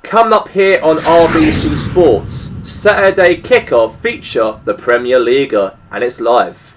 Coming up here on RBC Sports, Saturday kickoff feature the Premier League, and it's live.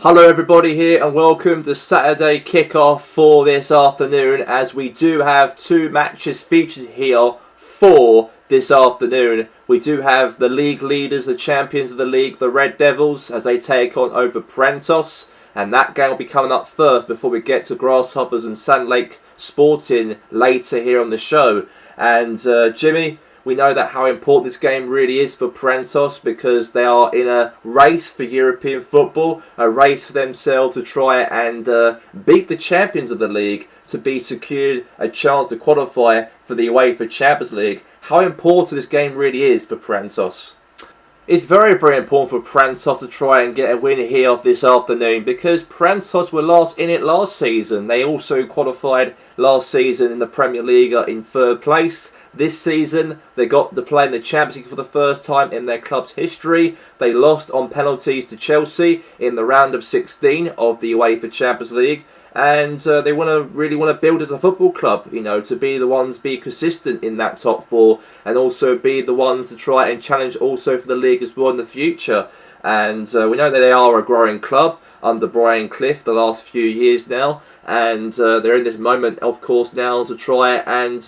Hello everybody here and welcome to Saturday kickoff for this afternoon, as we do have two matches featured here for this afternoon. We do have the league leaders, the champions of the league, the Red Devils, as they take on over Puerantos, and that game will be coming up first before we get to Grasshoppers and Sand Lake Sporting later here on the show. And Jimmy, we know that how important this game really is for Puerantos, because they are in a race for European football, a race for themselves to try and beat the champions of the league to be secured a chance to qualify for the UEFA Champions League. How important this game really is for Puerantos. It's very, very important for Puerantos to try and get a win here this afternoon, because Puerantos were last in it last season. They also qualified last season in the Premier League in third place. This season, they got to play in the Champions League for the first time in their club's history. They lost on penalties to Chelsea in the round of 16 of the UEFA Champions League. And they really want to build as a football club, you know, to be the ones be consistent in that top four, and also be the ones to try and challenge also for the league as well in the future. And we know that they are a growing club under Brian Clough the last few years now. And they're in this moment, of course, now to try and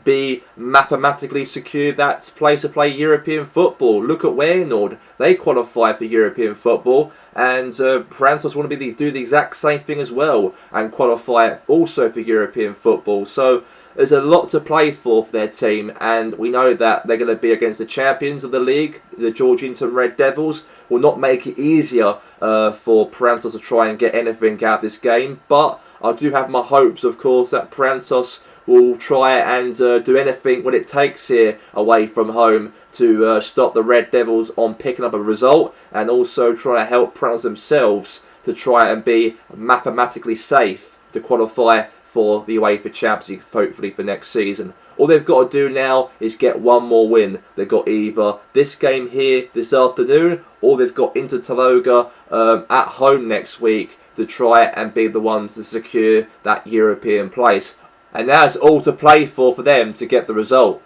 be mathematically secure that place to play European football. Look at Waynord. They qualify for European football. And Puerantos want to do the exact same thing as well and qualify also for European football. So there's a lot to play for their team, and we know that they're going to be against the champions of the league. The Georgington Red Devils will not make it easier for Puerantos to try and get anything out of this game, but I do have my hopes, of course, that Puerantos will try and do anything what it takes here away from home to stop the Red Devils on picking up a result, and also try to help Puerantos themselves to try and be mathematically safe to qualify for the UEFA Champions League, hopefully for next season. All they've got to do now is get one more win. They've got either this game here this afternoon, or they've got Inter Taloga at home next week to try and be the ones to secure that European place. And that's all to play for them to get the result.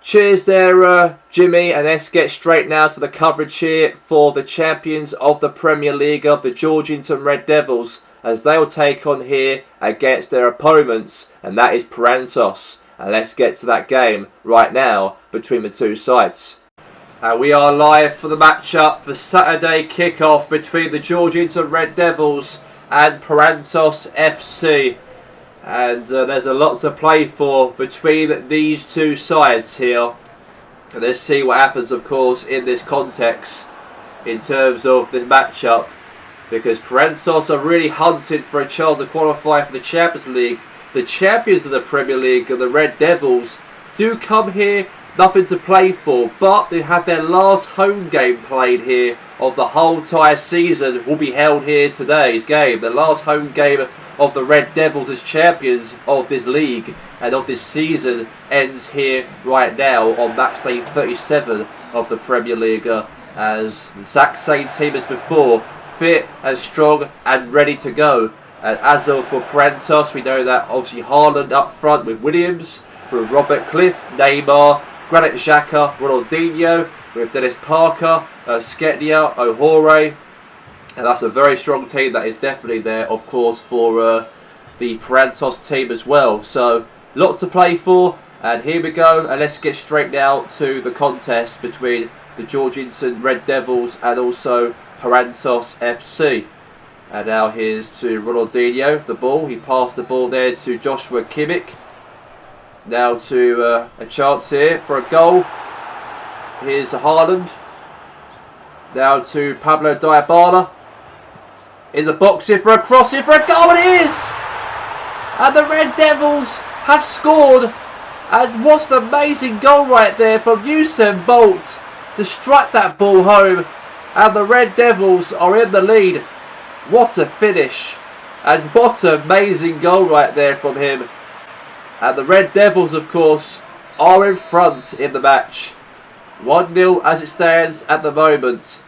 Cheers there, Jimmy, and let's get straight now to the coverage here for the champions of the Premier League, of the Georgington Red Devils, as they'll take on here against their opponents, and that is Puerantos. And let's get to that game right now between the two sides. And we are live for the matchup for Saturday kickoff between the Georgington Red Devils and Puerantos FC. And there's a lot to play for between these two sides here. And let's see what happens, of course, in this context in terms of this matchup, because Puerantos are really hunting for a chance to qualify for the Champions League. The champions of the Premier League and the Red Devils do come here, nothing to play for, but they have their last home game played here of the whole entire season will be held here today's game. The last home game of the Red Devils as champions of this league and of this season ends here right now on match day 37 of the Premier League, as the exact same team as before, fit and strong and ready to go. And as for Puerantos, we know that obviously Haaland up front with Williams, with Robert Cliff, Neymar, Granit Xhaka, Ronaldinho, with Dennis Parker, Sketnia, Ohore. And that's a very strong team that is definitely there, of course, for the Puerantos team as well. So, lot to play for. And here we go. And let's get straight now to the contest between the Georgington Red Devils and also Puerantos FC. And now here's to Ronaldinho, the ball. He passed the ball there to Joshua Kimmich. Now to a chance here for a goal. Here's Haaland. Now to Pablo Dybala. In the box here for a cross, here for a goal, and it is! And the Red Devils have scored. And what's an amazing goal right there from Usain Bolt to strike that ball home. And the Red Devils are in the lead. What a finish. And what an amazing goal right there from him. And the Red Devils, of course, are in front in the match. 1-0 as it stands at the moment.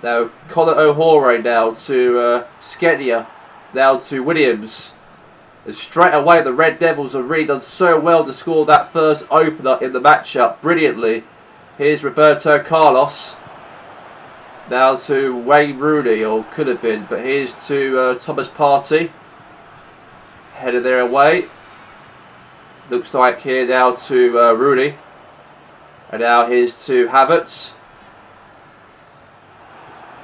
Now, Conor O'Hore now to Skenia. Now to Williams. And straight away, the Red Devils have really done so well to score that first opener in the matchup brilliantly. Here's Roberto Carlos. Now to Wayne Rooney, or could have been, but here's to Thomas Partey. Header there away. Looks like here now to Rooney. And now here's to Havertz.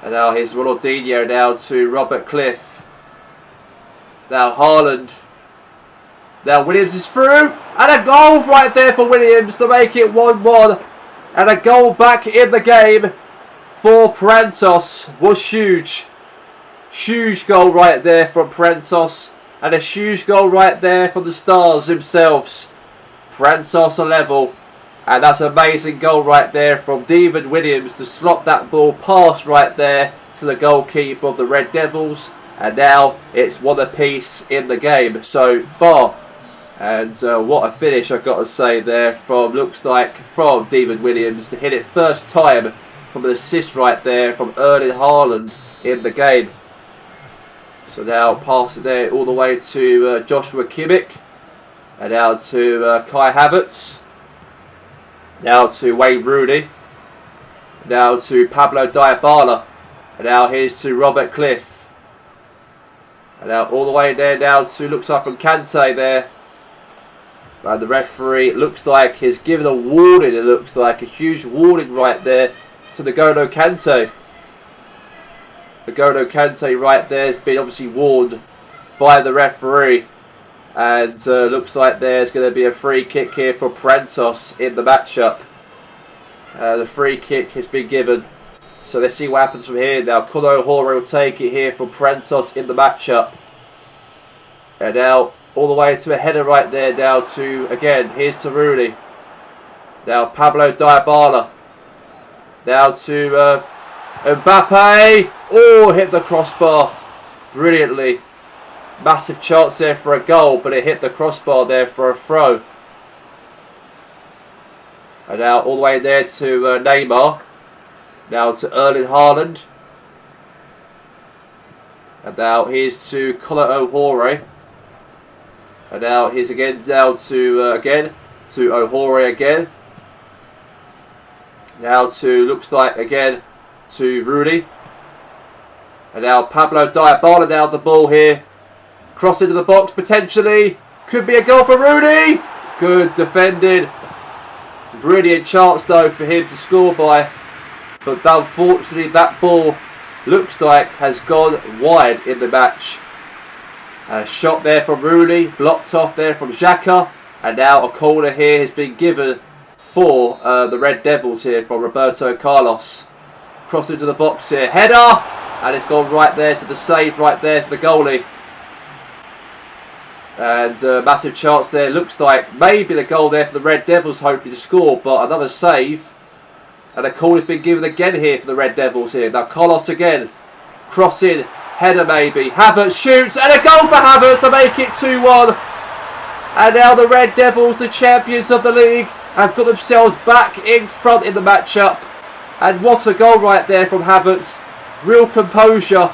And now here's Ronaldinho now to Robert Cliff. Now Haaland. Now Williams is through. And a goal right there for Williams to make it 1-1. And a goal back in the game for Puerantos was huge. Huge goal right there from Puerantos. And a huge goal right there from the Stars themselves. Puerantos are level. And that's an amazing goal right there from David Williams to slot that ball past right there to the goalkeeper of the Red Devils. And now it's 1 apiece in the game so far. And what a finish I've got to say there from, looks like, from David Williams to hit it first time from an assist right there from Erling Haaland in the game. So now pass it there all the way to Joshua Kimmich. And now to Kai Havertz. Now to Wayne Rooney. Now to Pablo Dybala. And now here's to Robert Cliff. And now all the way there now to, looks like from Kante there. And the referee looks like he's given a warning. It looks like a huge warning right there to N'Golo Kante. N'Golo Kante right there has been obviously warned by the referee. And looks like there's going to be a free kick here for Puerantos in the matchup. The free kick has been given. So let's see what happens from here now. Conor O'Hore will take it here for Puerantos in the matchup. And now all the way to a header right there now to, again, here's to Rooney. Now Pablo Dybala. Now to Mbappe. Oh, hit the crossbar brilliantly. Massive chance there for a goal, but it hit the crossbar there for a throw. And now all the way there to Neymar. Now to Erling Haaland. And now here's to Conor O'Hore. And now here's again down to to O'Hore again. Now to, looks like again to Rooney. And now Pablo Dybala now the ball here. Cross into the box potentially. Could be a goal for Rooney. Good defending. Brilliant chance though for him to score by. But unfortunately that ball looks like has gone wide in the match. A shot there from Rooney. Blocked off there from Xhaka. And now a corner here has been given for the Red Devils here from Roberto Carlos. Cross into the box here. Header. And it's gone right there to the save right there to the goalie. And massive chance there. Looks like maybe the goal there for the Red Devils hopefully to score. But another save. And a call has been given again here for the Red Devils here. Now Carlos again. Cross in. Header maybe. Havertz shoots. And a goal for Havertz to make it 2-1. And now the Red Devils, the champions of the league, have got themselves back in front in the matchup. And what a goal right there from Havertz. Real composure.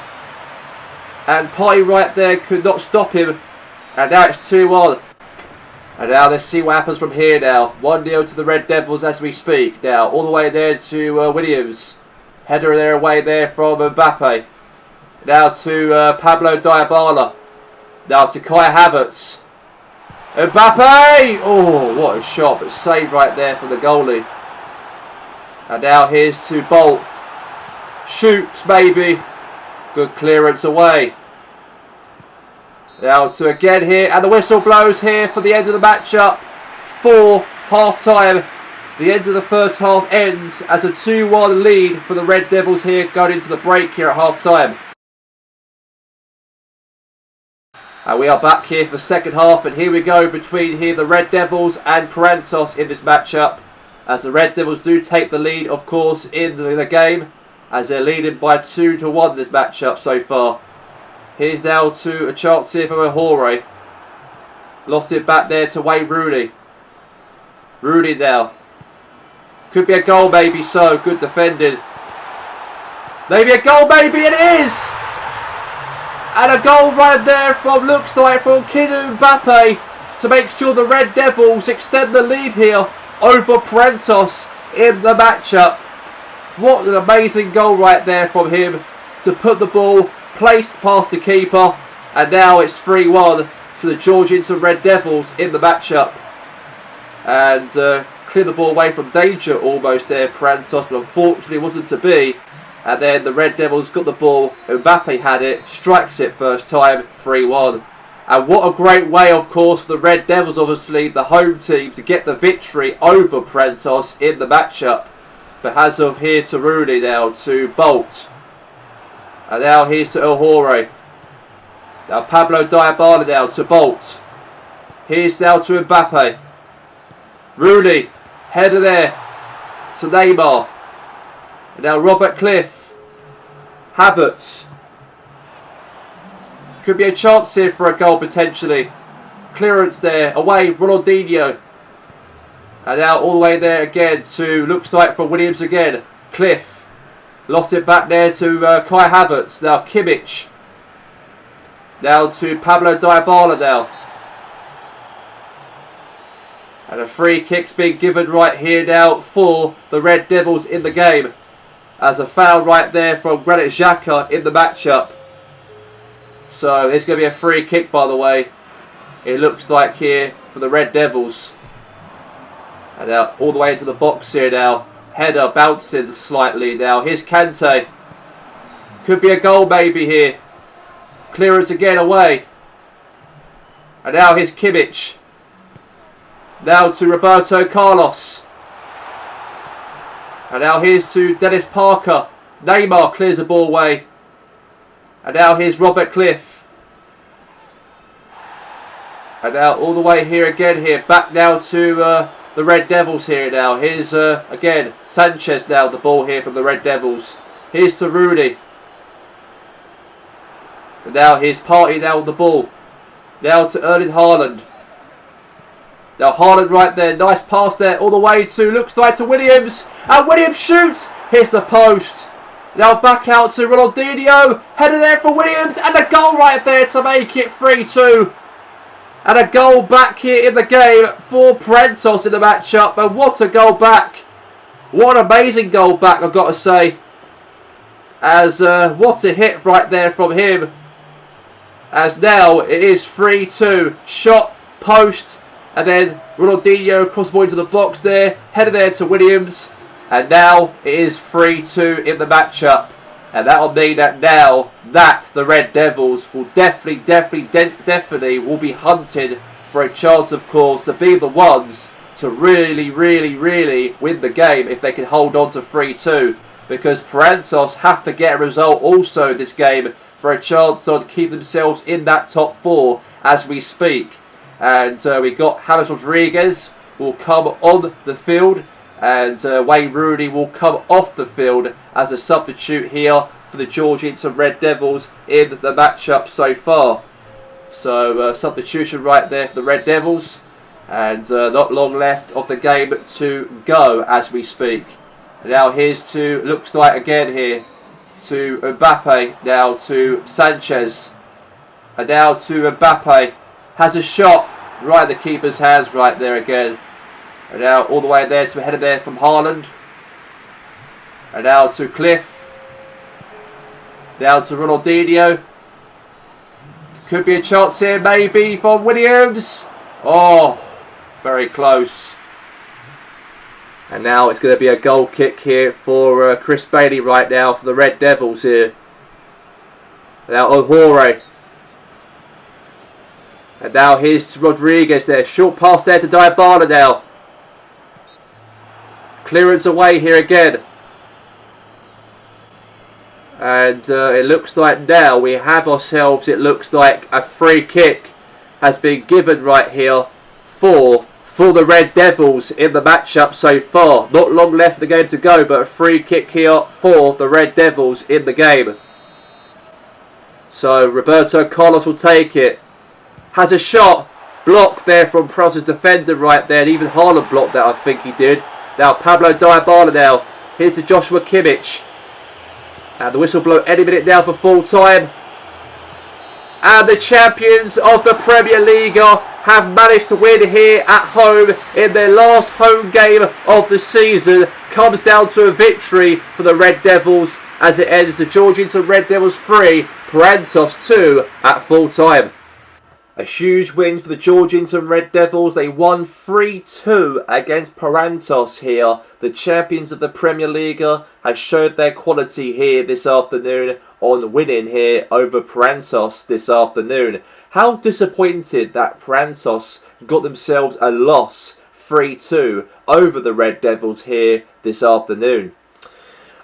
And Partey right there could not stop him. And now it's 2-1. And now let's see what happens from here now. 1-0 to the Red Devils as we speak. Now all the way there to Williams. Header there away there from Mbappe. Now to Pablo Dybala. Now to Kai Havertz. Mbappe! Oh, what a shot. But saved right there from the goalie. And now here's to Bolt. Shoots maybe. Good clearance away. Now to again here, and the whistle blows here for the end of the matchup for half time. The end of the first half ends as a 2-1 lead for the Red Devils here going into the break here at half time. And we are back here for the second half, and here we go between here the Red Devils and Puerantos in this matchup. As the Red Devils do take the lead, of course, in the game, as they're leading by 2-1 this matchup so far. Here's now to a chance here for Ohore. Lost it back there to Wayne Rooney. Rooney now. Could be a goal, maybe so. Good defending. Maybe a goal, maybe it is! And a goal right there from, looks like, from Kylian Mbappe to make sure the Red Devils extend the lead here over Puerantos in the matchup. What an amazing goal right there from him to put the ball placed past the keeper. And now it's 3-1 to the Georgians Red Devils in the matchup. And clear the ball away from danger almost there, Puerantos, but unfortunately wasn't to be. And then the Red Devils got the ball, Mbappe had it, strikes it first time, 3-1. And what a great way, of course, for the Red Devils, obviously, the home team, to get the victory over Puerantos in the matchup. But as of here to Rooney now, to Bolt. And now here's to Ohore. Now Pablo Dybala now to Bolt. Here's now to Mbappe. Rooney, header there to Neymar. And now Robert Cliff. Havertz. Could be a chance here for a goal potentially. Clearance there, away, Ronaldinho. And now all the way there again to, looks like for Williams again. Cliff. Lost it back there to Kai Havertz. Now Kimmich. Now to Pablo Dybala now. And a free kick's being given right here now for the Red Devils in the game. As a foul right there from Granit Xhaka in the matchup. So there's going to be a free kick, by the way. It looks like here for the Red Devils. And now all the way into the box here now. Header bouncing slightly now. Here's Kante. Could be a goal maybe here. Clearance again away. And now here's Kimmich. Now to Roberto Carlos. And now here's to Dennis Parker. Neymar clears the ball away. And now here's Robert Cliff. And now all the way here again here. Back now to the Red Devils here now. Here's again Sanchez now, the ball here from the Red Devils. Here's to Rooney. And now here's Partey now with the ball. Now to Erling Haaland. Now Haaland right there, nice pass there, all the way to, looks like to Williams. And Williams shoots, hits the post. Now back out to Ronaldinho, header there for Williams, and a goal right there to make it 3-2. And a goal back here in the game for Puerantos in the matchup. And what a goal back. What an amazing goal back, I've got to say. As what a hit right there from him. As now it is 3-2. Shot, post, and then Ronaldinho across the ball into the box there. Header there to Williams. And now it is 3-2 in the matchup. And that will mean that now that the Red Devils will definitely will be hunting for a chance, of course, to be the ones to really win the game if they can hold on to 3-2. Because Puerantos have to get a result also this game for a chance to keep themselves in that top 4 as we speak. And we got James Rodriguez will come on the field. And Wayne Rooney will come off the field as a substitute here for the Georgians Red Devils in the matchup so far. So substitution right there for the Red Devils. And not long left of the game to go as we speak. And now here's to, looks like again here, to Mbappe, now to Sanchez. And now to Mbappe. Has a shot right in the keeper's hands right there again. And now all the way there to a header there from Haaland. And now to Cliff. Now to Ronaldinho. Could be a chance here maybe from Williams. Oh, very close. And now it's going to be a goal kick here for Chris Bailey right now for the Red Devils here. And now Ohore. And now here's Rodriguez there. Short pass there to Dybala now. Clearance away here again. And it looks like now we have ourselves, it looks like a free kick has been given right here for the Red Devils in the matchup so far. Not long left of the game to go, but a free kick here for the Red Devils in the game. So Roberto Carlos will take it. Has a shot. Blocked there from Puerantos' defender right there. And even Haaland blocked that, I think he did. Now Pablo Dybala now. Here's to Joshua Kimmich. And the whistle blow any minute now for full time. And the champions of the Premier League have managed to win here at home in their last home game of the season. Comes down to a victory for the Red Devils as it ends the Georgington Red Devils 3, Puerantos 2 at full time. A huge win for the Georgington Red Devils. They won 3-2 against Puerantos here. The champions of the Premier League have showed their quality here this afternoon on winning here over Puerantos this afternoon. How disappointed that Puerantos got themselves a loss 3-2 over the Red Devils here this afternoon.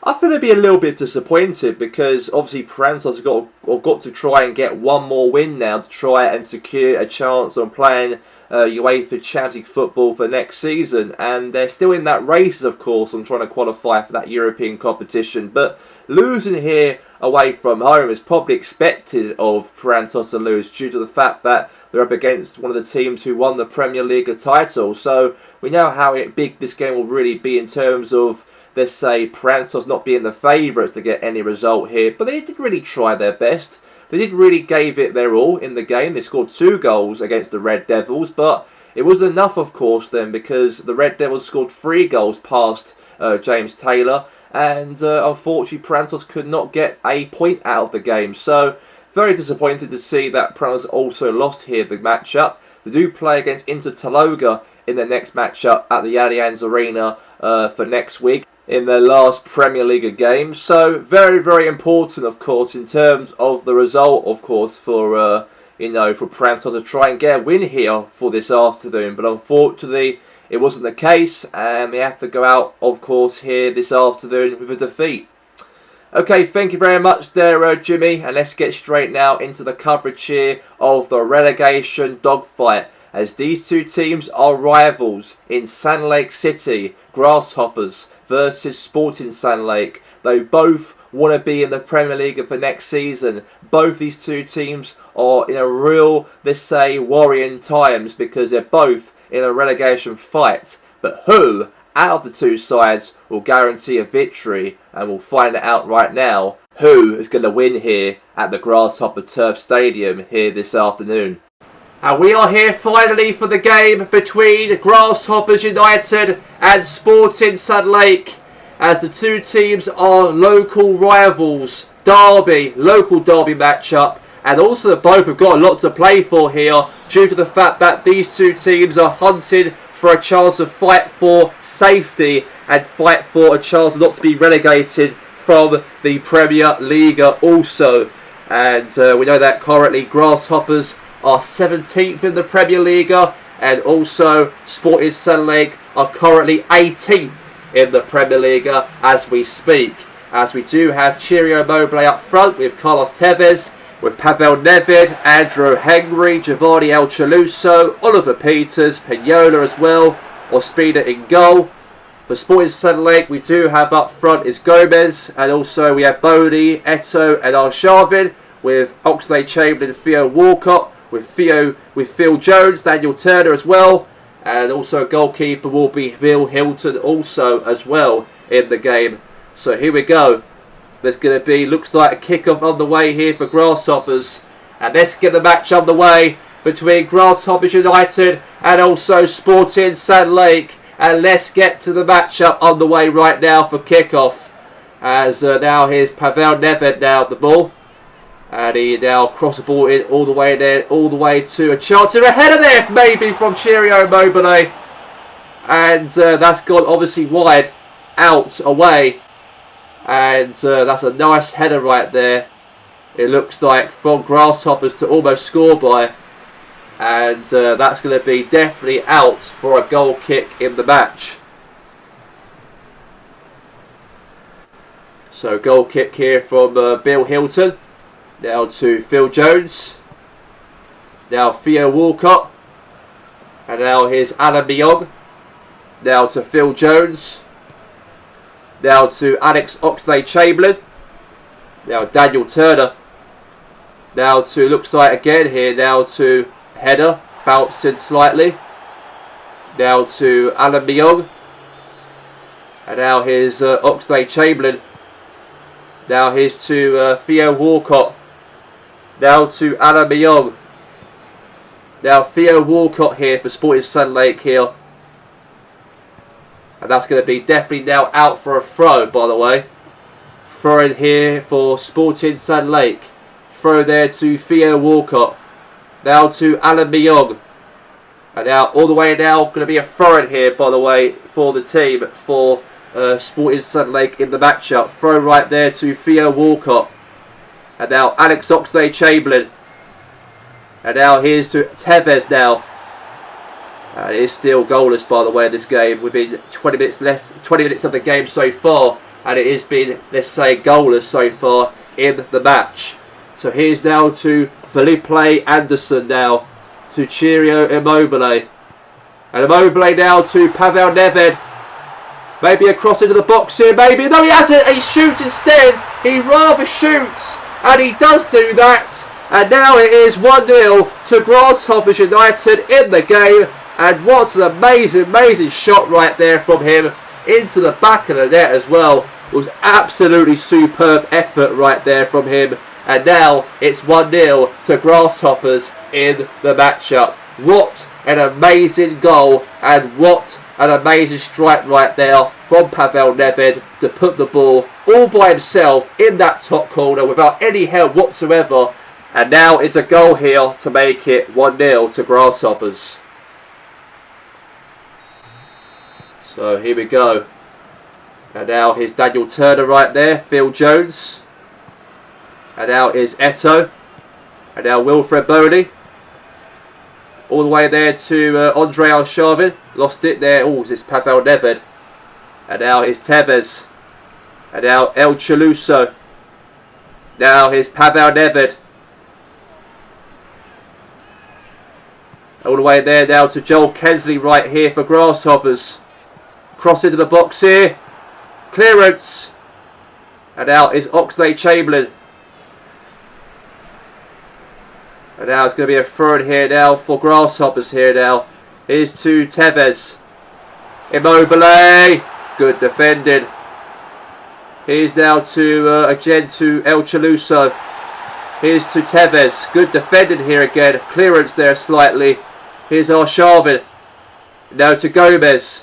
I think they'd be a little bit disappointed because obviously Puerantos have got to try and get one more win now to try and secure a chance on playing UEFA Champions League football for next season, and they're still in that race, of course, on trying to qualify for that European competition. But losing here away from home is probably expected of Puerantos to lose due to the fact that they're up against one of the teams who won the Premier League title. So we know how big this game will really be in terms of, let's say, Puerantos not being the favourites to get any result here. But they did really try their best. They did really give it their all in the game. They scored 2 goals against the Red Devils. But it wasn't enough, of course, then, because the Red Devils scored 3 goals past James Taylor. And unfortunately, Puerantos could not get a point out of the game. So, very disappointed to see that Puerantos also lost here the matchup. They do play against Inter Taloga in their next matchup at the Allianz Arena for next week in their last Premier League game. So very, very important, of course, in terms of the result, of course, for for Puerantos to try and get a win here for this afternoon. But unfortunately, it wasn't the case, and they have to go out, of course, here this afternoon with a defeat. Okay, thank you very much there, Jimmy, and let's get straight now into the coverage here of the relegation dogfight, as these two teams are rivals in Sand Lake City, Grasshoppers versus Sporting Sand Lake. They both want to be in the Premier League for next season. Both these two teams are in a real, let's say, worrying times because they're both in a relegation fight. But who out of the two sides will guarantee a victory? And we'll find it out right now. Who is going to win here at the Grasshopper Turf Stadium here this afternoon? And we are here finally for the game between Grasshoppers United and Sporting Sand Lake, as the two teams are local rivals. Local derby matchup, and also both have got a lot to play for here due to the fact that these two teams are hunting for a chance to fight for safety and fight for a chance not to be relegated from the Premier League also. And we know that currently Grasshoppers are 17th in the Premier League, and also Sporting Sand Lake are currently 18th in the Premier League as we speak. As we do have Ciro Immobile up front with Carlos Tevez, with Pavel Nedved, Andrew Henry, Giovanni El Chaluso, Oliver Peters, Pignola as well, Ospina in goal. For Sporting Sand Lake, we do have up front is Gomez, and also we have Bodie, Eto and Arshavin, with Oxlade-Chamberlain, Theo Walcott, with Phil Jones, Daniel Turner as well, and also goalkeeper will be Bill Hilton also as well in the game. So here we go. There's going to be, looks like a kick-off on the way here for Grasshoppers. And let's get the match on the way between Grasshoppers United and also Sporting Sand Lake. And let's get to the matchup on the way right now for kick-off. As now here's Pavel Nedved now at the ball. And he now cross the ball in all the way there, all the way to a chance here. A header there maybe from Ciro Immobile. And that's gone obviously wide, out, away. And that's a nice header right there. It looks like from Grasshoppers to almost score by. And that's going to be definitely out for a goal kick in the match. So goal kick here from Bill Hilton. Now to Phil Jones. Now Theo Walcott. And now here's Alan Myong. Now to Phil Jones. Now to Alex Oxlade-Chamberlain. Now Daniel Turner. Now to, looks like again here, now to header, bouncing slightly. Now to Alan Myong. And now here's Oxlade-Chamberlain. Now here's to Theo Walcott. Now to Alan Myong. Now Theo Walcott here for Sporting Sunlake here. And that's going to be definitely now out for a throw, by the way. Throw in here for Sporting Sunlake. Throw there to Theo Walcott. Now to Alan Myong. And now all the way now going to be a throw in here, by the way, for the team for Sporting Sunlake in the matchup. Throw right there to Theo Walcott. And now Alex Oxlade-Chamberlain. And now here's to Tevez now. And it is still goalless, by the way, in this game. Within 20 minutes left, 20 minutes of the game so far. And it has been, let's say, goalless so far in the match. So here's now to Felipe Anderson now. To Ciro Immobile. And Immobile now to Pavel Nedved. Maybe a cross into the box here, maybe. No, he hasn't. He shoots instead. He rather shoots. And he does do that. And now it is 1-0 to Grasshoppers United in the game. And what an amazing, amazing shot right there from him. Into the back of the net as well. It was absolutely superb effort right there from him. And now it's 1-0 to Grasshoppers in the matchup. What an amazing goal. And what an amazing strike right there from Pavel Nedved to put the ball all by himself in that top corner without any help whatsoever. And now it's a goal here to make it 1-0 to Grasshoppers. So here we go. And now here's Daniel Turner right there. Phil Jones. And now is Eto. And now Wilfred Boney. All the way there to Andre Arshavin. Lost it there. Oh, it's Pavel Nedved. And now here's Tevez. And now El Chaluso. Now here's Pavel Nedved. All the way there now to Joel Kensley right here for Grasshoppers. Cross into the box here. Clearance. And now is Oxlade-Chamberlain. And now it's going to be a throw in here now for Grasshoppers here now. Here's to Tevez. Immobile. Good defending. Here's now to, again to El Chaluso. Here's to Tevez. Good defending here again. Clearance there slightly. Here's Arshavin. Now to Gomez.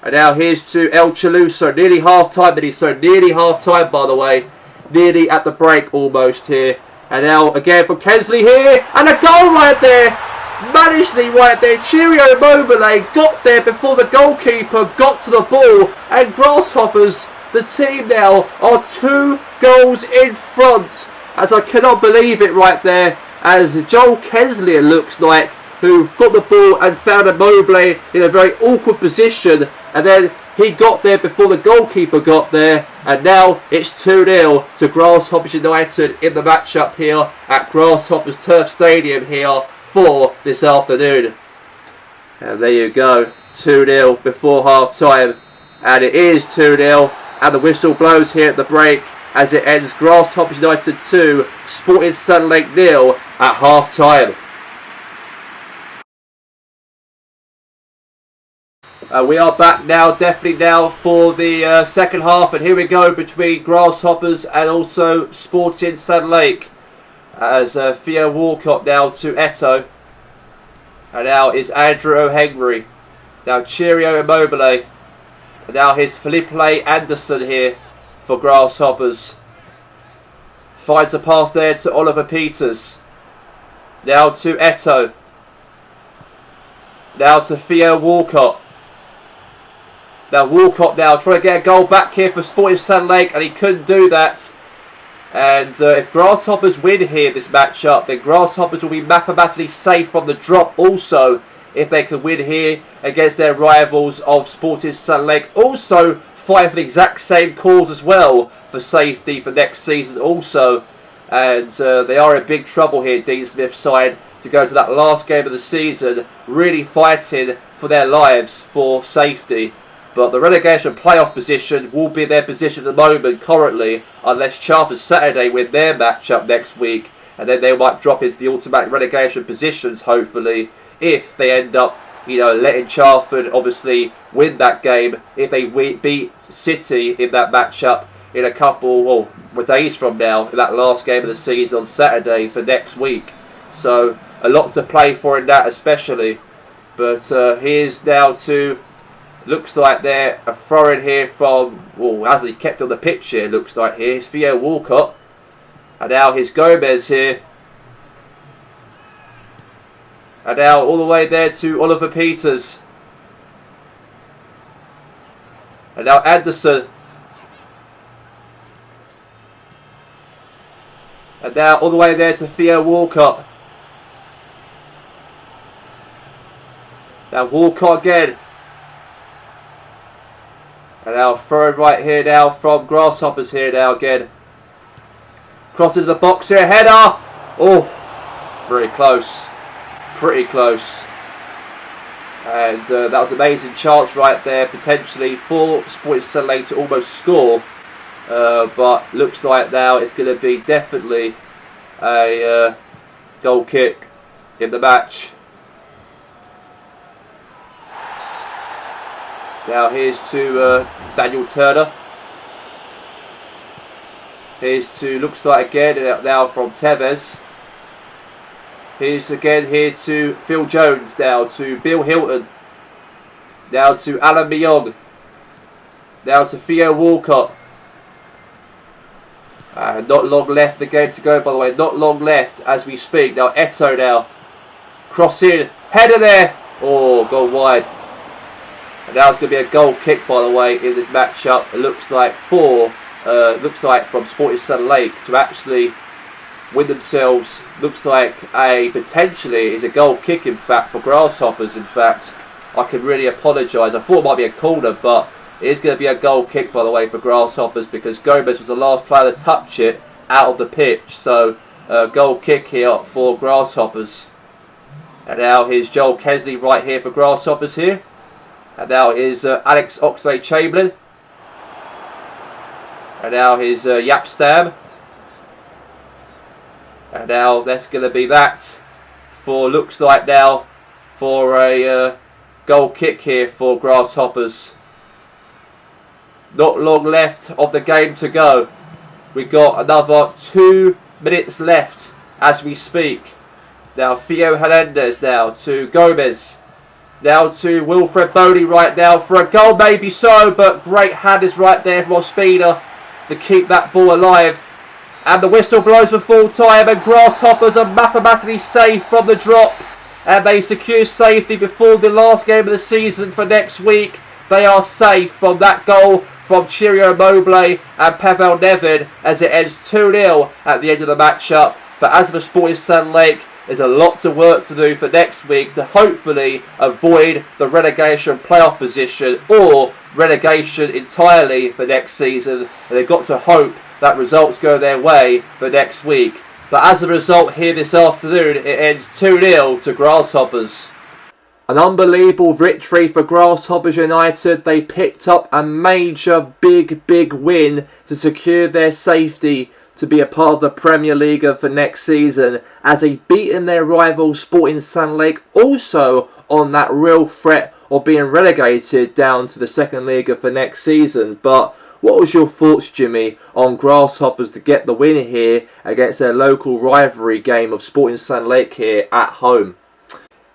And now here's to El Chaluso. Nearly half time, nearly half time, by the way. Nearly at the break almost here. And now again from Kensley here. And a goal right there. Managedly right there. Ciro Immobile got there before the goalkeeper got to the ball. And Grasshoppers, the team now, are 2 goals in front. As I cannot believe it right there. As Joel Kensley, it looks like, who got the ball and found Immobile in a very awkward position. And then he got there before the goalkeeper got there. And now it's 2-0 to Grasshoppers United in the matchup here at Grasshoppers Turf Stadium here for this afternoon. And there you go. 2-0 before half time. And it is 2-0. And the whistle blows here at the break as it ends Grasshoppers United 2, Sporting Sunlake 0 at half time. We are back now, definitely now for the second half, and here we go between Grasshoppers and also Sporting Sunlake. As Theo Walcott now to Eto, and now is Andrew O'Henry. Now Ciro Immobile, and now here's Felipe Anderson here for Grasshoppers. Finds a pass there to Oliver Peters. Now to Eto. Now to Theo Walcott. Now Walcott now trying to get a goal back here for Sporting Sunlake, and he couldn't do that. And if Grasshoppers win here this matchup, then Grasshoppers will be mathematically safe from the drop also, if they can win here against their rivals of Sporting Sunlake. Also fighting for the exact same cause as well for safety for next season also. And they are in big trouble here, Dean Smith's side, to go to that last game of the season, really fighting for their lives for safety. But the relegation playoff position will be their position at the moment currently, unless Charlton Saturday win their matchup next week, and then they might drop into the automatic relegation positions, hopefully, if they end up, you know, letting Charlton obviously win that game, if they beat City in that matchup in a couple days from now, in that last game of the season on Saturday for next week. So a lot to play for in that especially. But here's now to, looks like they're a throw in here from, well, as he kept on the pitch here, looks like here's Theo Walcott. And now here's Gomez here. And now all the way there to Oliver Peters. And now Anderson. And now all the way there to Theo Walcott. Now Walcott again. And now throw right here now from Grasshoppers here now again. Crosses the box here, header! Oh, very close. Pretty close. And that was an amazing chance right there, potentially for Sporting Sunday to almost score. But looks like now it's going to be definitely a goal kick in the match. Now here's to Daniel Turner. Here's to, looks like again now from Tevez. Here's again here to Phil Jones, now to Bill Hilton. Now to Alan Myong. Now to Theo Walcott. Not long left the game to go, by the way. Not long left as we speak. Now Eto now. Cross in. Header there. Oh, gone wide. And now it's going to be a goal kick, by the way, in this matchup. It looks like from Sporting Sun Lake to actually win themselves. Looks like potentially is a goal kick, in fact, for Grasshoppers. In fact, I can really apologise. I thought it might be a corner, but it is going to be a goal kick, by the way, for Grasshoppers, because Gomez was the last player to touch it out of the pitch. So, goal kick here for Grasshoppers. And now here's Joel Kesley right here for Grasshoppers here. And now here's Alex Oxlade-Chamberlain. And now here's Yap Stam. And now that's going to be that for, looks like now, for a goal kick here for Grasshoppers. Not long left of the game to go. We've got another 2 minutes left as we speak. Now Theo Hernandez now to Gomez. Now to Wilfred Bodie right now for a goal, maybe so, but great hand is right there from Ospina to keep that ball alive. And the whistle blows for full time, and Grasshoppers are mathematically safe from the drop. And they secure safety before the last game of the season for next week. They are safe from that goal from Chirio Mobley and Pavel Nevin as it ends 2-0 at the end of the matchup. But as for Sporting Sun Lake, there's a lot of work to do for next week to hopefully avoid the relegation playoff position or relegation entirely for next season. And they've got to hope that results go their way for next week. But as a result here this afternoon, it ends 2-0 to Grasshoppers. An unbelievable victory for Grasshoppers United. They picked up a major big win to secure their safety to be a part of the Premier League for next season, as they beaten their rival Sporting Sun Lake, also on that real threat of being relegated down to the second league for next season. But what was your thoughts, Jimmy, on Grasshoppers to get the win here against their local rivalry game of Sporting Sun Lake here at home?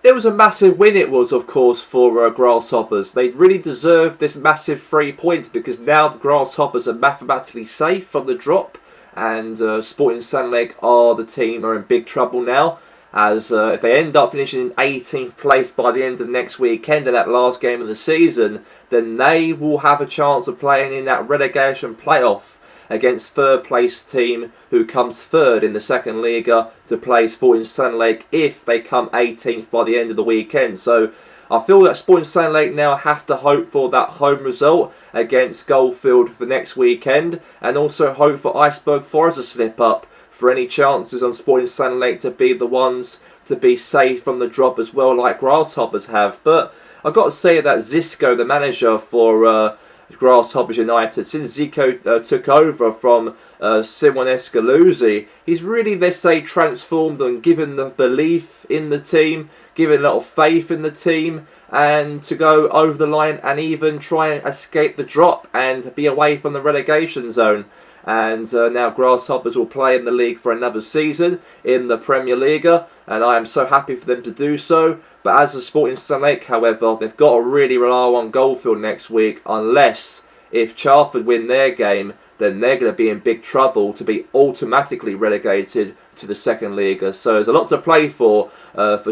It was a massive win, it was, of course, for Grasshoppers. They really deserved this massive 3 points, because now the Grasshoppers are mathematically safe from the drop, and Sporting Sun Lake are in big trouble now, as if they end up finishing in 18th place by the end of next weekend in that last game of the season, then they will have a chance of playing in that relegation playoff against third place team who comes third in the second Liga to play Sporting Sun Lake if they come 18th by the end of the weekend. So I feel that Sporting Sand Lake now have to hope for that home result against Goldfield for next weekend, and also hope for Iceberg Forest to slip up for any chances on Sporting Sand Lake to be the ones to be safe from the drop as well, like Grasshoppers have. But I've got to say that Zisco, the manager for Grasshoppers United, since Zico took over from Simon Escaluzzi, he's really, let's say, transformed and given the belief in the team, given a lot of faith in the team, and to go over the line and even try and escape the drop and be away from the relegation zone. And now Grasshoppers will play in the league for another season in the Premier League, and I am so happy for them to do so. But as a Sporting Sand Lake, however, they've got to really rely on Goldfield next week, unless if Charlford win their game, then they're going to be in big trouble to be automatically relegated to the second league. So there's a lot to play for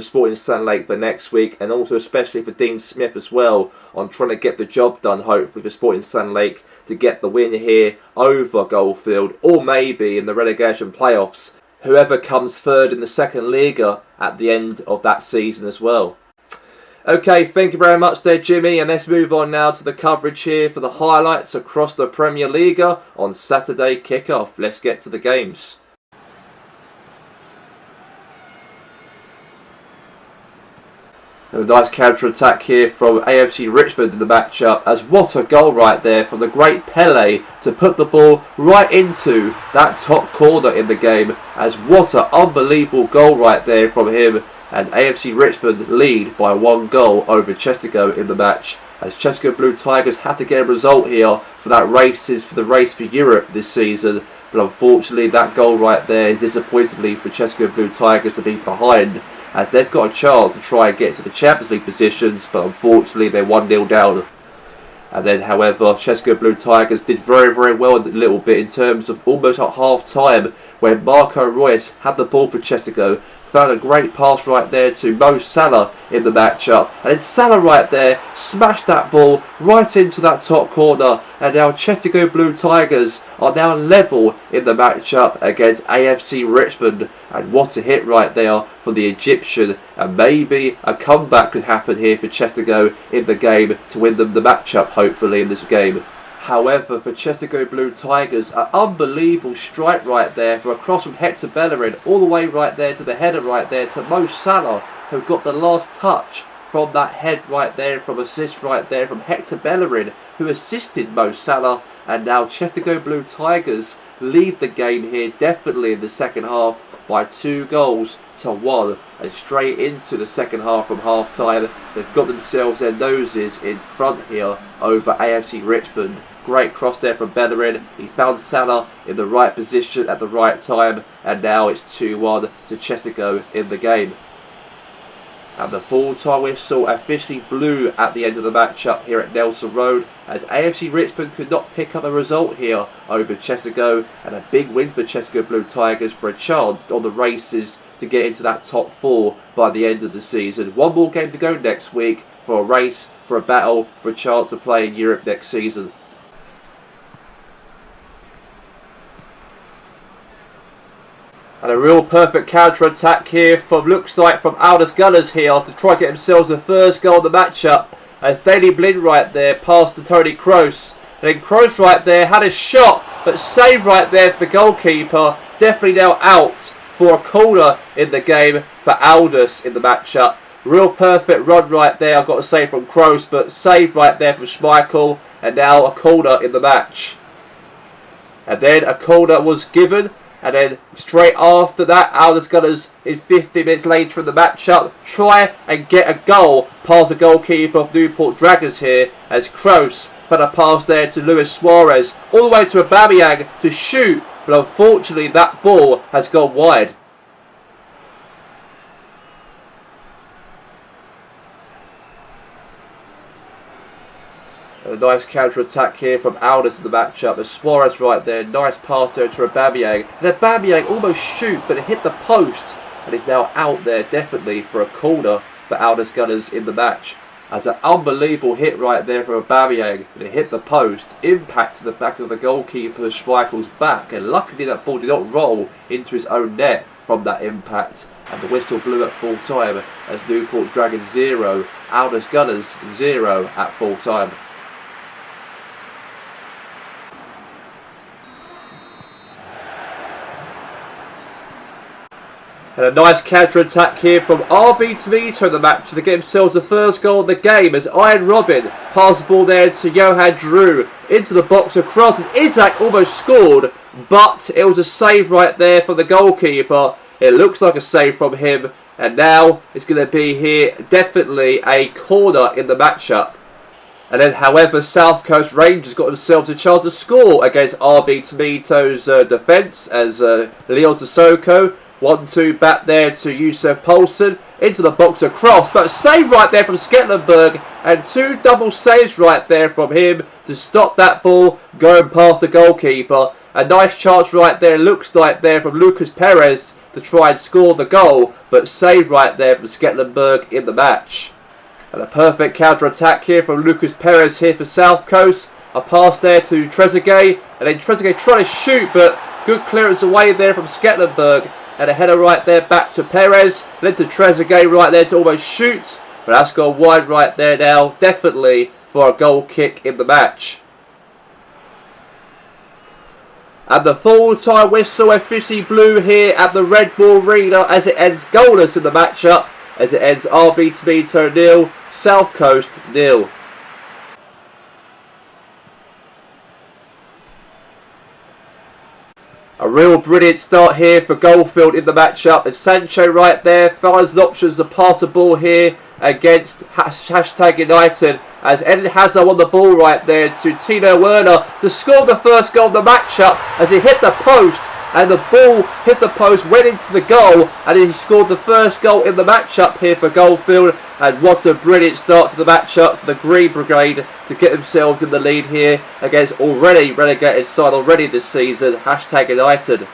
Sporting Sand Lake for next week, and also especially for Dean Smith as well, on trying to get the job done, hopefully, for Sporting Sand Lake to get the win here over Goldfield, or maybe in the relegation playoffs, whoever comes third in the second league at the end of that season as well. Okay, thank you very much there, Jimmy, and let's move on now to the coverage here for the highlights across the Premier League on Saturday kickoff. Let's get to the games. A nice counter-attack here from AFC Richmond in the matchup, as what a goal right there from the great Pele to put the ball right into that top corner in the game, as what an unbelievable goal right there from him, and AFC Richmond lead by 1 goal over Chestergo in the match, as Chestergo Blue Tigers have to get a result here for the race for Europe this season. But unfortunately that goal right there is disappointingly for Chestergo Blue Tigers to be behind, as they've got a chance to try and get to the Champions League positions, but unfortunately they're 1-0 down. And then, however, Chestergo Blue Tigers did very, very well a little bit in terms of almost at half-time, when Marco Royce had the ball for Chestergo, found a great pass right there to Mo Salah in the matchup, and then Salah right there smashed that ball right into that top corner, and now Chestergo Blue Tigers are now level in the matchup against AFC Richmond. And what a hit right there for the Egyptian, and maybe a comeback could happen here for Chestergo in the game to win them the matchup, hopefully, in this game. However, for Chestergo Blue Tigers, an unbelievable strike right there for a cross from Hector Bellerin, all the way right there to the header right there to Mo Salah, who got the last touch from that head right there, from assist right there from Hector Bellerin, who assisted Mo Salah. And now Chestergo Blue Tigers lead the game here definitely in the second half by 2-1, and straight into the second half from half time. They've got themselves their noses in front here over AFC Richmond. Great cross there from Bellerin. He found Salah in the right position at the right time, and now it's 2-1 to Chestergo in the game. And the full-time whistle officially blew at the end of the matchup here at Nelson Road, as AFC Richmond could not pick up a result here over Chestergo, and a big win for Chestergo Blue Tigers for a chance on the races to get into that top 4 by the end of the season. One more game to go next week for a race, for a battle, for a chance to play in Europe next season. And a real perfect counter-attack here looks like from Aldous Gunners here to try and get themselves the first goal of the matchup, as Daley Blinn right there passed to Tony Kroos. And then Kroos right there had a shot, but saved right there for the goalkeeper. Definitely now out for a corner in the game for Aldous in the matchup. Real perfect run right there, I've got to say, from Kroos, but saved right there from Schmeichel. And now a corner in the match. And then a corner was given. And then straight after that, Aldous Gunners in 50 minutes later in the matchup try and get a goal past the goalkeeper of Newport Dragons here, as Kroos found a pass there to Luis Suarez all the way to Aubameyang to shoot, but unfortunately that ball has gone wide. A nice counter-attack here from Aldous in the matchup. As Suarez right there, nice pass there to Aubameyang. And Aubameyang almost shoot, but it hit the post. And is now out there definitely for a corner for Aldous Gunners in the match. As an unbelievable hit right there from Aubameyang. And it hit the post, impacted the back of the goalkeeper Schmeichel's back. And luckily that ball did not roll into his own net from that impact. And the whistle blew at full time as Newport Dragons 0, Aldous Gunners 0 at full time. And a nice counter-attack here from RB Tomato in the match to get themselves the first goal of the game as Iron Robin passed the ball there to Johan Drew into the box across, and Isaac almost scored, but it was a save right there from the goalkeeper. It looks like a save from him, and now it's going to be here definitely a corner in the matchup. And then, however, South Coast Rangers got themselves a chance to score against RB Tomato's defence as Leon Sissoko 1-2 back there to Yusuf Poulsen into the box across, but a save right there from Sketlenberg and two double saves right there from him to stop that ball going past the goalkeeper. A nice chance right there, looks like there from Lucas Perez to try and score the goal, but save right there from Sketlenberg in the match. And a perfect counter-attack here from Lucas Perez here for South Coast. A pass there to Trezeguet, and then Trezeguet trying to shoot, but good clearance away there from Sketlenberg. And a header right there back to Perez. Led to Trezeguet right there to almost shoot. But that's gone wide right there now. Definitely for a goal kick in the match. And the full-time whistle officially blew here at the Red Bull Arena as it ends goalless in the matchup. As it ends RB Tomato 0, South Coast 0. A real brilliant start here for Goldfield in the matchup. And Sancho right there finds the options to pass the ball here against hashtag United. As Eden Hazard on the ball right there to Tino Werner to score the first goal of the matchup as he hit the post. And the ball hit the post, went into the goal, and he scored the first goal in the matchup here for Goldfield. And what a brilliant start to the matchup for the Green Brigade to get themselves in the lead here against already relegated side already this season, hashtag United.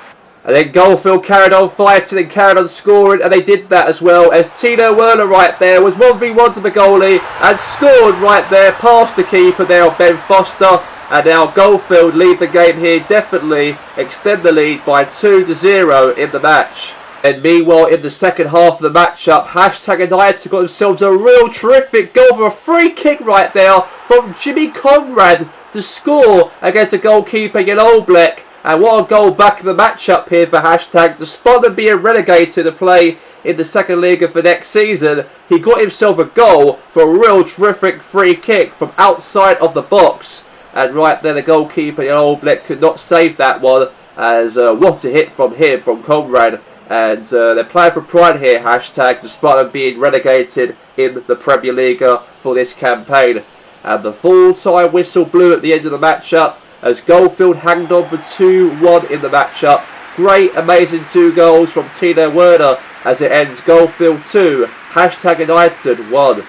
And then Goldfield carried on fighting and carried on scoring, and they did that as well as Tino Werner right there was 1v1 to the goalie and scored right there past the keeper there on Ben Foster. And now Goldfield lead the game here, definitely extend the lead by 2-0 in the match. And meanwhile, in the second half of the matchup, hashtag United got themselves a real terrific goal for a free kick right there from Jimmy Conrad to score against the goalkeeper Jan Oblek. And what a goal back in the matchup here for hashtag. Despite them being relegated to play in the second league for next season, he got himself a goal for a real terrific free kick from outside of the box. And right there, the goalkeeper, Jan Oblek, could not save that one. As what a hit from him, from Conrad. And they're playing for pride here, hashtag, despite them being relegated in the Premier League for this campaign. And the full-time whistle blew at the end of the matchup as Goldfield hanged on for 2-1 in the matchup. Great, amazing 2 goals from Tino Werner as it ends Goldfield 2, hashtag United 1.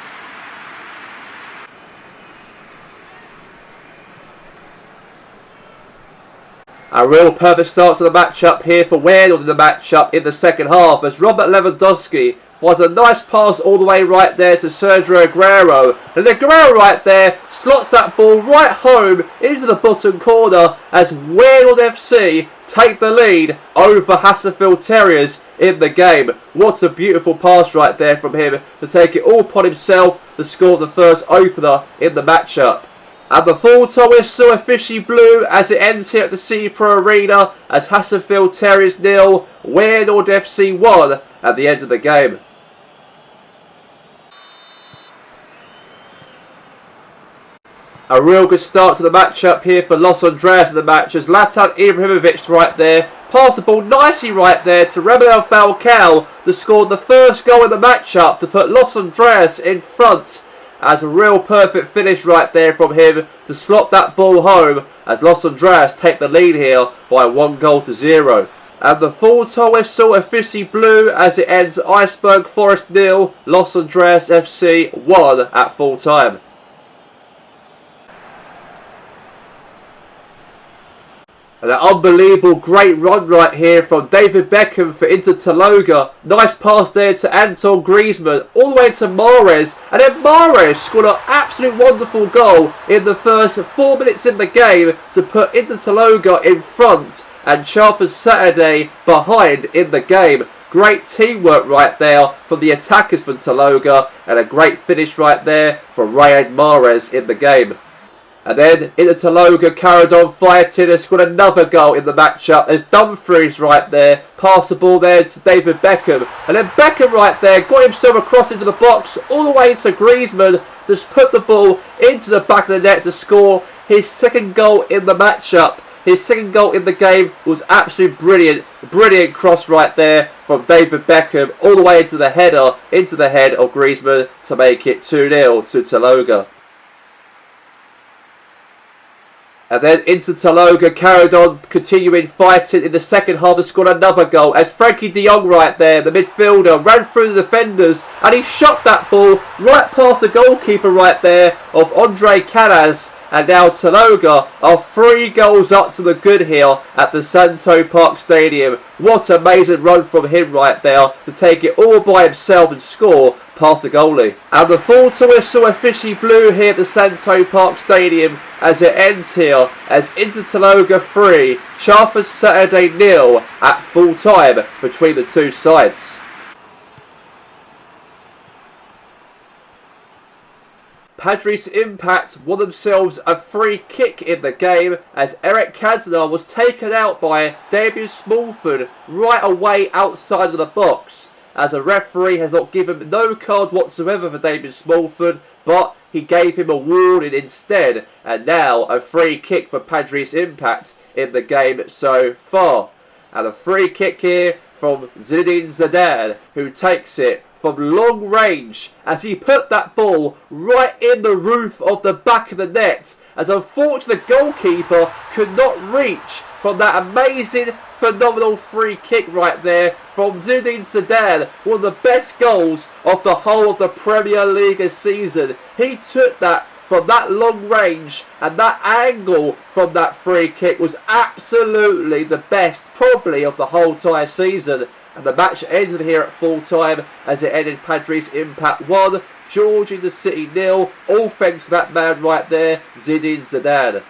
A real perfect start to the matchup here for Wales in the matchup in the second half as Robert Lewandowski was a nice pass all the way right there to Sergio Aguero. And Aguero right there slots that ball right home into the bottom corner as Wales FC take the lead over Hasselfield Terriers in the game. What a beautiful pass right there from him to take it all upon himself to score the first opener in the matchup. And the full-time whistle officially blew as it ends here at the C-Pro Arena as Hasselfield Terriers 0, Wales FC 1 at the end of the game. A real good start to the matchup here for Los Andreas in the match as Zlatan Ibrahimovic right there passed the ball nicely right there to Radamel Falcao to score the first goal in the matchup to put Los Andreas in front. As a real perfect finish right there from him to slot that ball home as Los Andreas take the lead here by 1-0. And the full-time whistle officially blew as it ends Iceberg Forest 0, Los Andreas FC 1 at full time. And an unbelievable great run right here from David Beckham for Inter Taloga. Nice pass there to Anton Griezmann, all the way to Mahrez. And then Mahrez scored an absolute wonderful goal in the first 4 minutes in the game to put Inter Taloga in front. and Chalfont Saturday behind in the game. Great teamwork right there from the attackers from Taloga, and a great finish right there for Rayad Mahrez in the game. And then into Taloga, carried on fighting and scored another goal in the matchup. There's Dumfries right there, passed the ball there to David Beckham, and then Beckham right there got himself across into the box all the way to Griezmann to put the ball into the back of the net to score his second goal in the matchup. His second goal in the game was absolutely brilliant. Brilliant cross right there from David Beckham all the way into the header, into the head of Griezmann to make it 2-0 to Taloga. And then into Taloga, carried on, continuing fighting in the second half, and scored another goal as Frankie de Jong right there, the midfielder, ran through the defenders and he shot that ball right past the goalkeeper right there of Andre Canaz. And now Taloga are 3 goals up to the good here at the Santo Park Stadium. What an amazing run from him right there to take it all by himself and score past the goalie. And the full to whistle officially blew here at the Santo Park Stadium as it ends here as Inter Taloga 3, Chalfont Saturday 0 at full time between the two sides. Padres Impact won themselves a free kick in the game as Eric Cantona was taken out by Damien Smallford right away outside of the box, as a referee has not given no card whatsoever for Damien Smallford, but he gave him a warning instead, and now a free kick for Padres Impact in the game so far. And a free kick here from Zinedine Zidane, who takes it from long range as he put that ball right in the roof of the back of the net, as unfortunately the goalkeeper could not reach from that amazing, phenomenal free kick right there from Zinedine Zidane, one of the best goals of the whole of the Premier League season. He took that from that long range, and that angle from that free kick was absolutely the best probably of the whole entire season. And the match ended here at full time as it ended Padres Impact 1, Georgia City 0, all thanks to that man right there, Zinedine Zidane.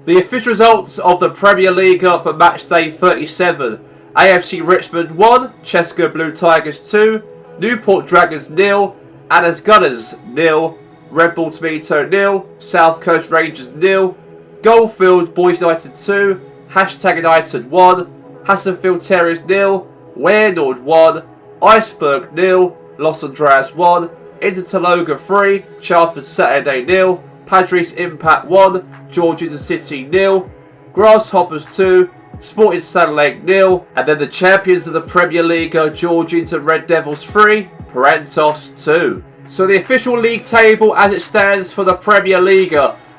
The official results of the Premier League for match day 37. AFC Richmond 1, Chesco Blue Tigers 2, Newport Dragons 0, Anna's Gunners 0, Red Bull Tomato 0, South Coast Rangers 0, Goldfield Boys United 2, Hashtag United 1, Hassenfield Terriers 0, Warenord 1, Iceberg 0, Los Andreas 1, Inter Taloga 3, Chalfont Saturday 0, Padres Impact 1, Georgia City 0, Grasshoppers 2, Sporting Sun Lake 0, and then the champions of the Premier League are Georgia Red Devils 3, Puerantos 2. So the official league table as it stands for the Premier League,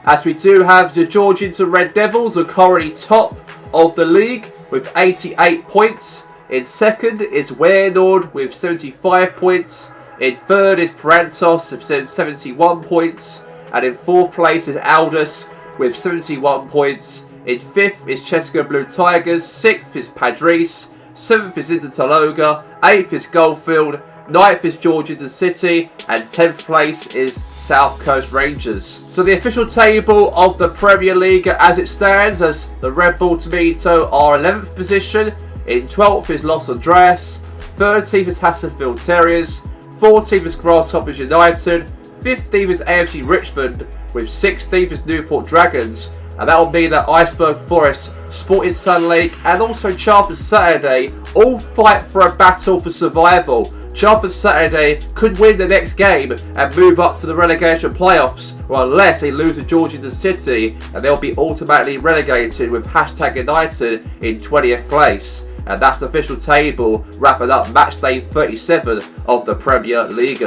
as we do have the Georgia Red Devils are currently top of the league with 88 points. In second is Warenord with 75 points. In third is Puerantos with 71 points. And in fourth place is Aldous with 71 points. In fifth is Chesco Blue Tigers. Sixth is Padres. Seventh is Inter Taloga. Eighth is Goldfield. Ninth is Georgia City. And 10th place is South Coast Rangers. So the official table of the Premier League as it stands, as the Red Bull Tomato are 11th position. In 12th is Los Andreas. 13th is Hassenfield Terriers. 14th is Grasshoppers United. 15th is AFC Richmond. With 16th is Newport Dragons. And that will mean that Iceberg Forest, Sporting Sun Lake and also Chalfont Saturday all fight for a battle for survival. Chalfont Saturday could win the next game and move up to the relegation playoffs, or unless they lose to Georgia City and they'll be automatically relegated with Hashtag United in 20th place. And that's the official table wrapping up match day 37 of the Premier League.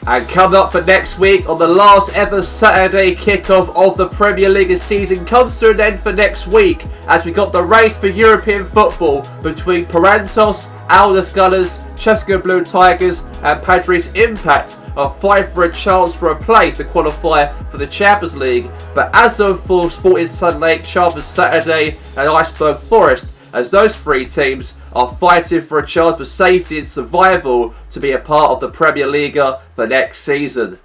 And coming up for next week on the last ever Saturday kickoff of the Premier League season comes to an end for next week, as we got the race for European football between Puerantos, Aldous Gunners, Chesco Blue Tigers and Padres Impact are fighting for a chance for a place to qualify for the Champions League. But as of for Sporting Sun Lake, Chalfont Saturday and Iceberg Forest, as those three teams are fighting for a chance for safety and survival to be a part of the Premier League for next season.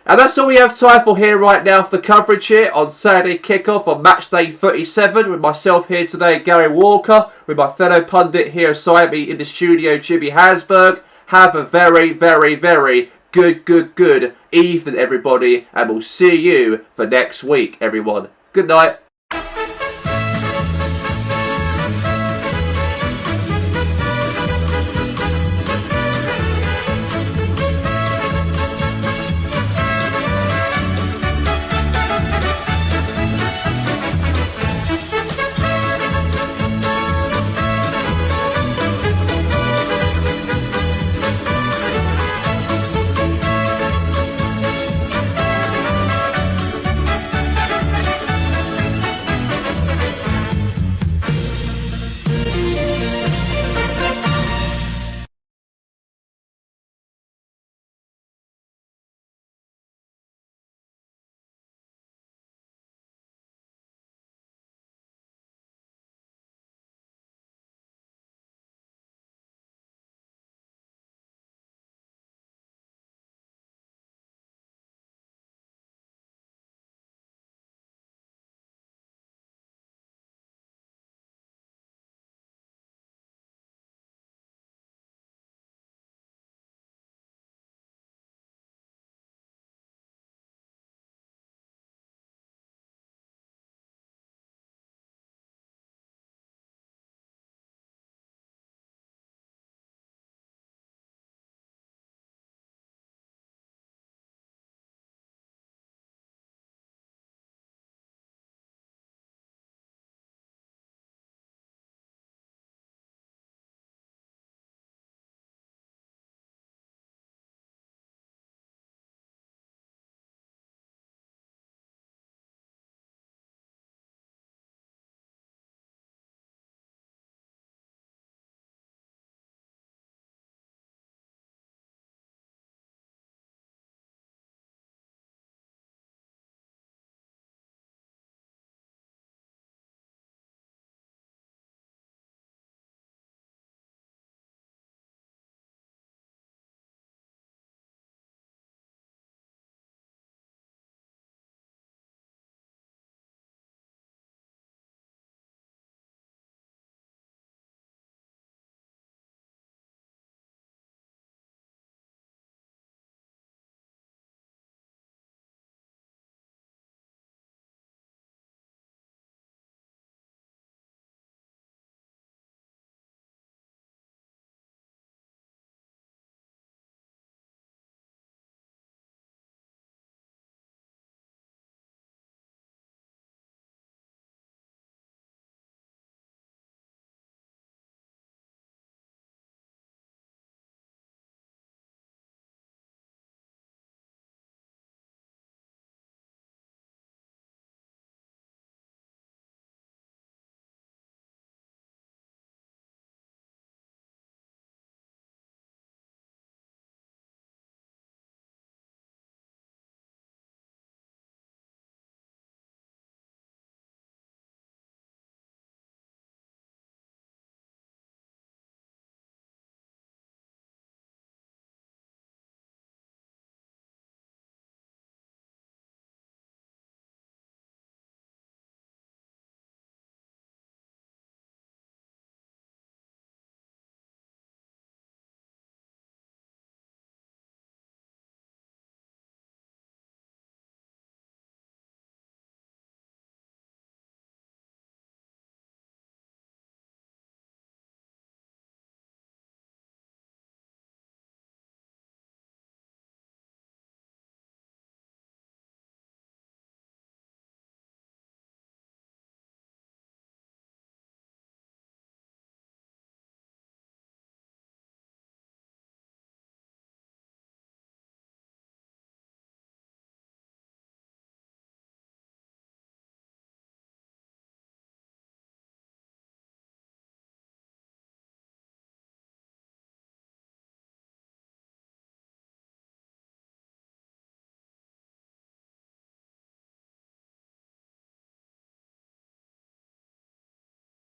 And that's all we have time for here right now for the coverage here on Saturday kickoff on match day 37 with myself here today, Gary Walker, with my fellow pundit here aside me in the studio, Jimmy Hasberg. Have a very, very, very good evening, everybody, and we'll see you for next week, everyone. Good night.